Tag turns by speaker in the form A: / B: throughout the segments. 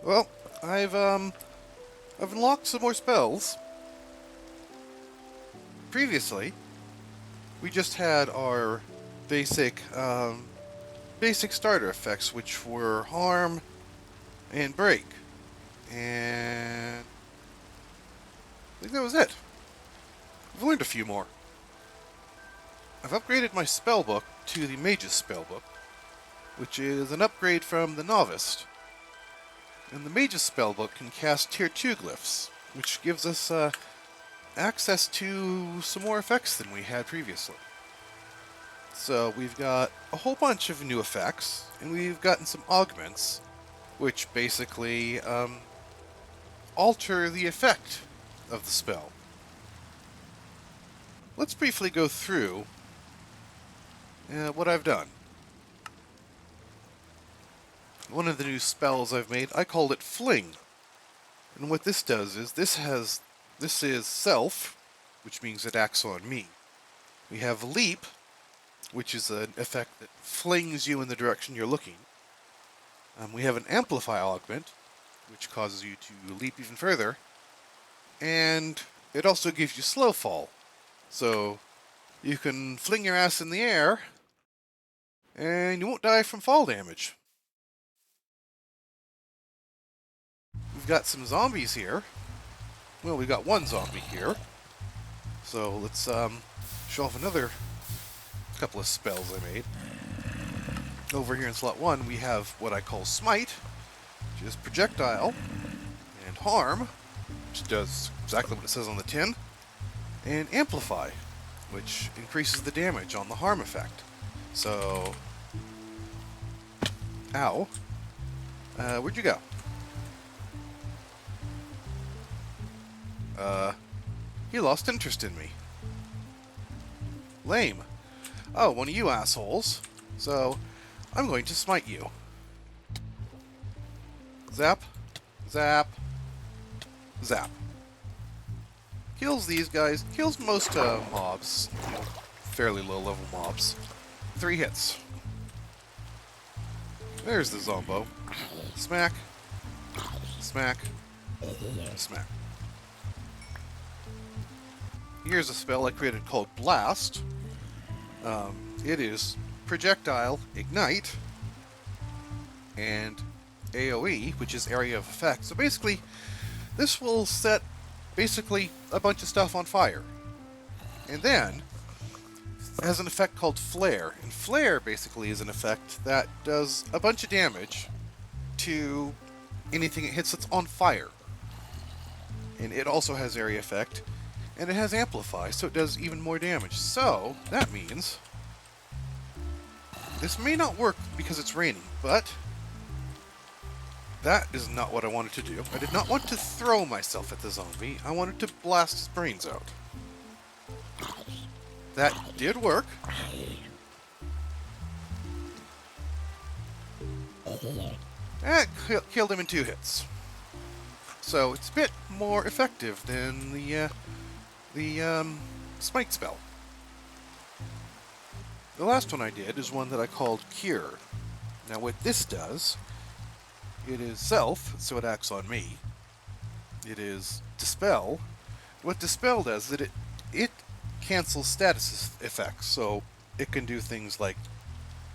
A: Well, I've unlocked some more spells. Previously, we just had our basic, basic starter effects, which were harm and break. And I think that was it. I've learned a few more. I've upgraded my spellbook to the Mage's Spellbook, which is an upgrade from the Novice. And the Mage's Spellbook can cast Tier 2 glyphs, which gives us access to some more effects than we had previously. So we've got a whole bunch of new effects, and we've gotten some augments, which basically alter the effect of the spell. Let's briefly go through what I've done. One of the new spells I've made, I called it Fling. And what this does is, this is Self, which means it acts on me. We have Leap, which is an effect that flings you in the direction you're looking. We have an Amplify augment, which causes you to leap even further. And it also gives you Slow Fall. So you can fling your ass in the air, and you won't die from fall damage. We've got some zombies here. Well, we've got one zombie here. So let's show off another couple of spells I made. Over here in slot 1, we have what I call Smite, which is Projectile, and Harm, which does exactly what it says on the tin, and Amplify, which increases the damage on the harm effect. So, ow. Where'd you go? He lost interest in me. Lame. Oh, one of you assholes. So, I'm going to smite you. Zap, zap, zap. Kills these guys, kills most mobs, fairly low level mobs. 3 hits. There's the Zombo. Smack, smack, smack. Here's a spell I created called Blast. It is Projectile, Ignite, and AoE, which is Area of Effect. So basically, this will set basically a bunch of stuff on fire. And then, it has an effect called Flare. And Flare basically is an effect that does a bunch of damage to anything it hits that's on fire. And it also has Area Effect. And it has Amplify, so it does even more damage. So, that means this may not work because it's raining, but that is not what I wanted to do. I did not want to throw myself at the zombie. I wanted to blast his brains out. That did work. That killed him in 2 hits. So it's a bit more effective than the Smite spell. The last one I did is one that I called Cure. Now what this does, it is Self, so it acts on me. It is Dispel. What Dispel does is it cancels status effects, so it can do things like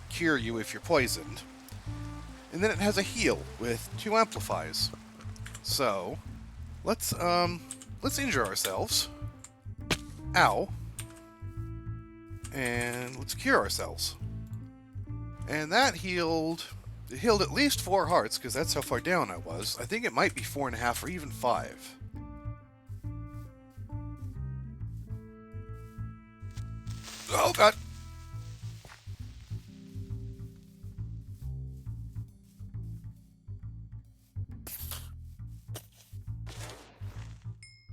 A: cure you if you're poisoned. And then it has a heal with 2 amplifies. So let's injure ourselves. Ow. And let's cure ourselves. And that healed at least 4 hearts, because that's how far down I was. I think it might be 4.5 or even 5. Oh god.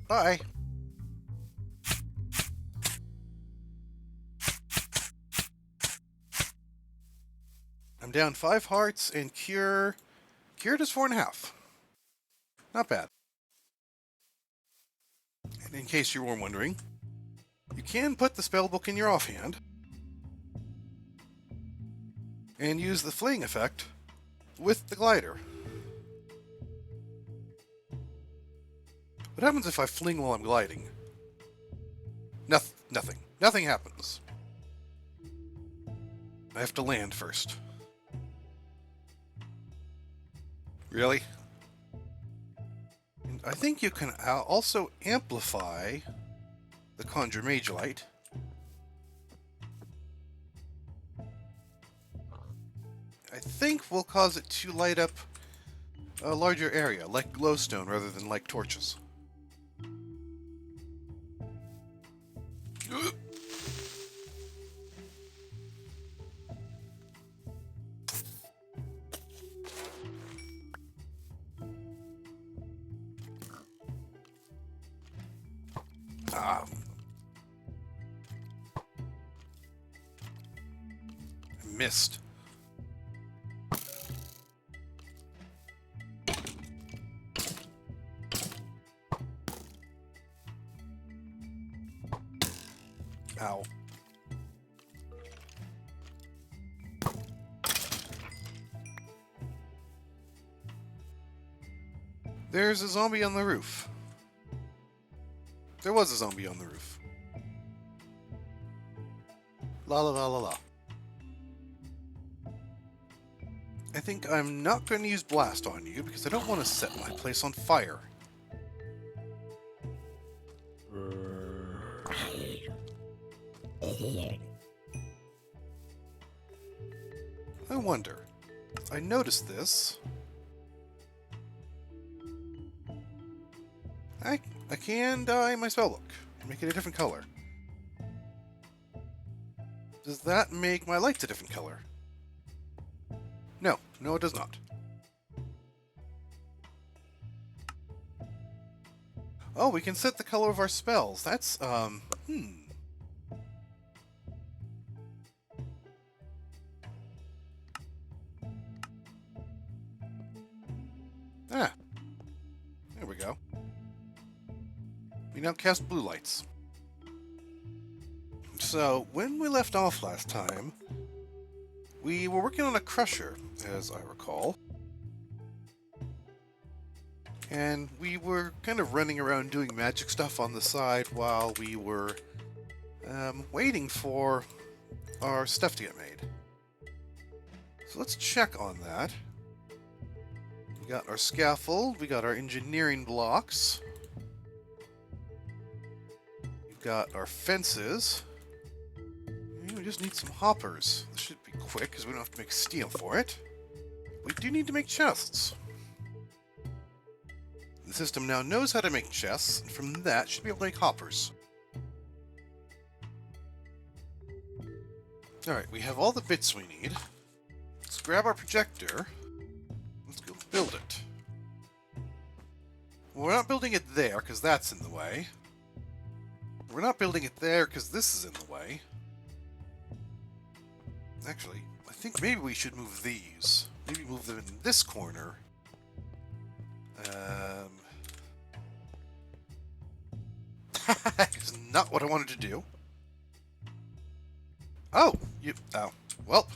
A: Bye. I'm down 5 hearts, and cure does 4.5. Not bad. And in case you were wondering, you can put the spellbook in your offhand and use the fleeing effect with the glider. What happens if I fling while I'm gliding? Nothing. Nothing happens. I have to land first. Really? And I think you can also amplify the Conjure Mage Light. I think we'll cause it to light up a larger area, like glowstone rather than like torches. Ah. I missed. Ow. There's a zombie on the roof. There was a zombie on the roof. La la la la la. I think I'm not going to use blast on you because I don't want to set my place on fire. I wonder. I noticed this. I can dye my spellbook and make it a different color. Does that make my lights a different color? No, it does not. Oh, we can set the color of our spells. That's, Ah, there we go. We now cast blue lights. So, when we left off last time, we were working on a crusher, as I recall. And we were kind of running around doing magic stuff on the side while we were waiting for our stuff to get made. So let's check on that. We got our scaffold, we got our engineering blocks. We've got our fences. And we just need some hoppers. This should be quick because we don't have to make steel for it. We do need to make chests. The system now knows how to make chests, and from that should be able to make hoppers. Alright, we have all the bits we need. Let's grab our projector. Let's go build it. We're not building it there, because that's in the way. We're not building it there, because this is in the way. Actually, I think maybe we should move these. Maybe move them in this corner. It's not what I wanted to do. Oh, oh, well.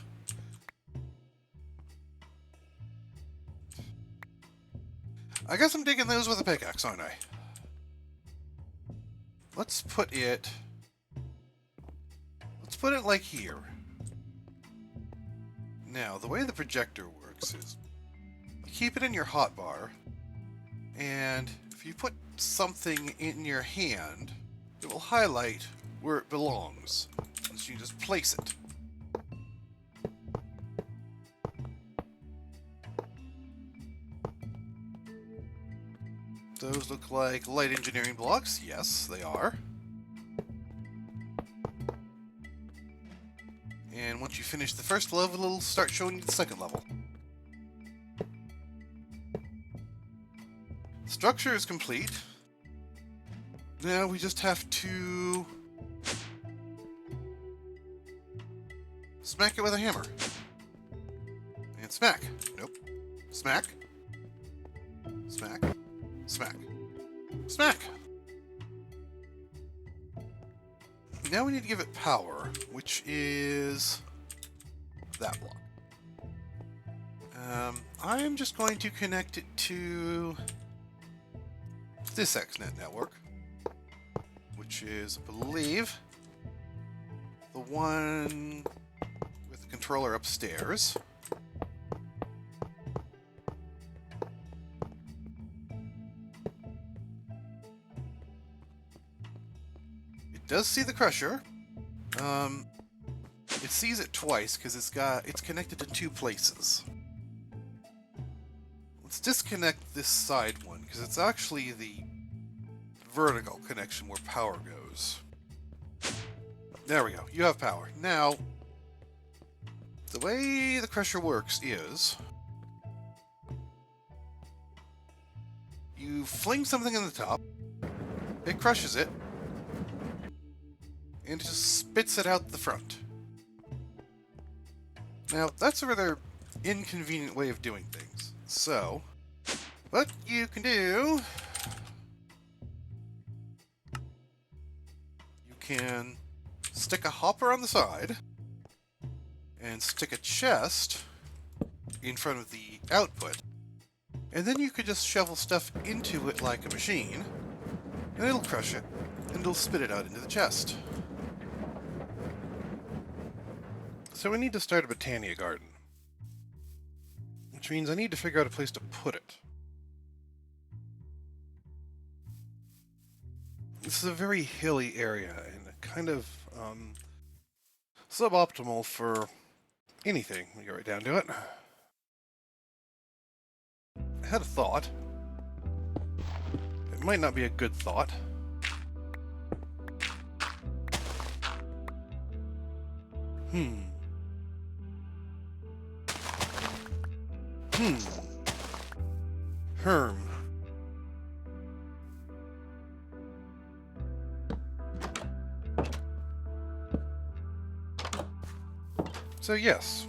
A: I guess I'm digging those with a pickaxe, aren't I? Let's put it like here. Now, the way the projector works is you keep it in your hotbar, and if you put something in your hand, it will highlight where it belongs. So you just place it. Those look like light engineering blocks. Yes, they are. And once you finish the first level, it'll start showing you the second level. Structure is complete. Now we just have to smack it with a hammer. And smack. Nope. Smack. Smack. Smack. Smack! Now we need to give it power, which is that block. I'm just going to connect it to this XNet network, which is, I believe, the one with the controller upstairs. It does see the crusher. It sees it twice because it's connected to two places. Let's disconnect this side one because it's actually the vertical connection where power goes. There we go. You have power. Now, the way the crusher works is you fling something in the top, it crushes it, and it just spits it out the front. Now, that's a rather inconvenient way of doing things. So, what you can do, you can stick a hopper on the side and stick a chest in front of the output, and then you could just shovel stuff into it like a machine, and it'll crush it, and it'll spit it out into the chest. So we need to start a botania garden, which means I need to figure out a place to put it. This is a very hilly area and kind of suboptimal for anything when you get right down to it. I had a thought. It might not be a good thought. Herm. So yes,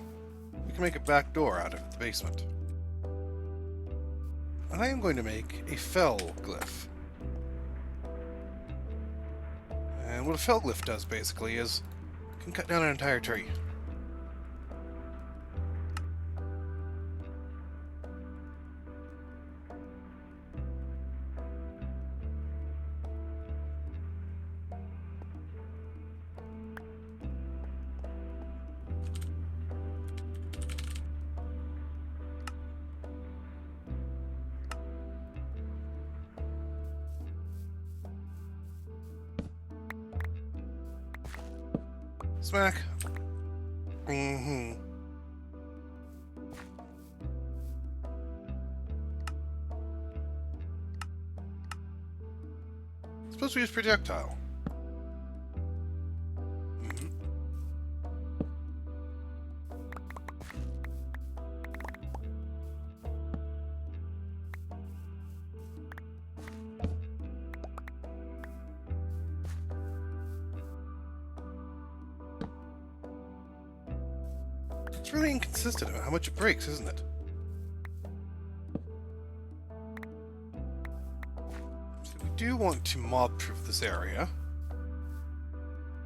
A: we can make a back door out of the basement. I am going to make a fell glyph. And what a fell glyph does basically is it can cut down an entire tree. Smack. Supposed to use projectile. It's really inconsistent about how much it breaks, isn't it? So we do want to mob-proof this area.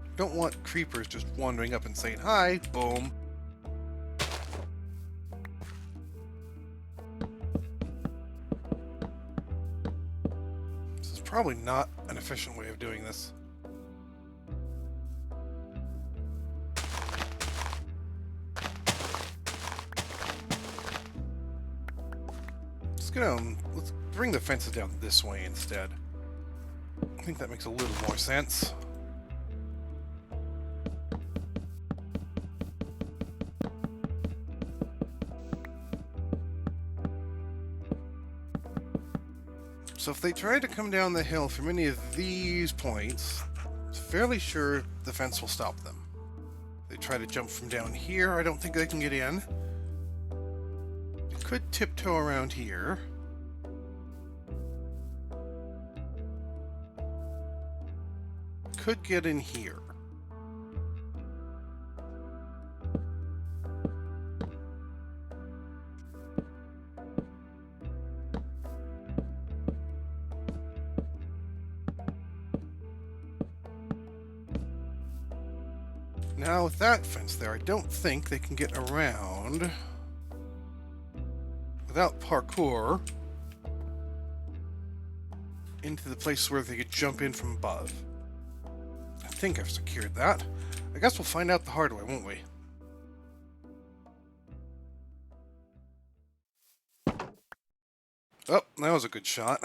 A: We don't want creepers just wandering up and saying, "Hi," boom. This is probably not an efficient way of doing this. Let's bring the fences down this way instead. I think that makes a little more sense. So if they try to come down the hill from any of these points, I'm fairly sure the fence will stop them. If they try to jump from down here, I don't think they can get in. Could tiptoe around here. Could get in here. Now with that fence there, I don't think they can get around without parkour into the place where they could jump in from above. I think I've secured that. I guess we'll find out the hard way, won't we? Oh, that was a good shot.